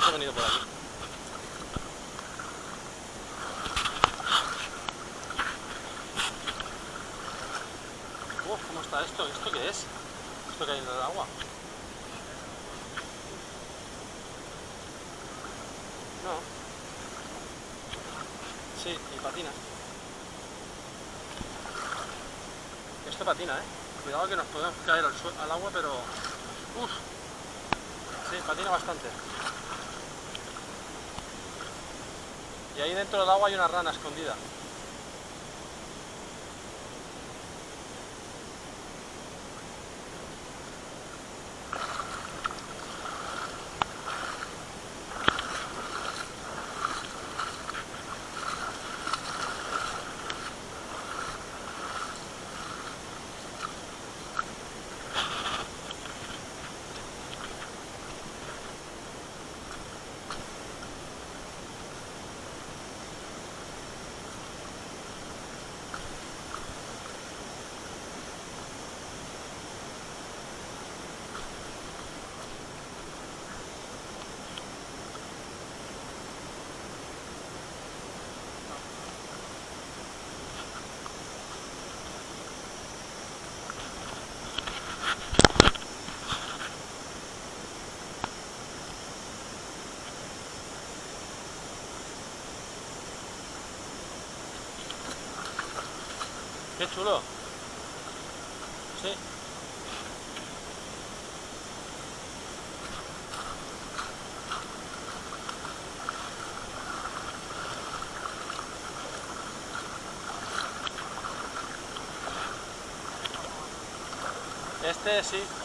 he venido por aquí. Uf, ¿cómo está esto? ¿Esto qué es? ¿Esto que hay en el agua? No. Sí, y patina. Esto patina, Cuidado que nos podemos caer al agua, pero... Uf. Sí, patina bastante. Y ahí dentro del agua hay una rana escondida. ¡Qué chulo! Sí. Este sí.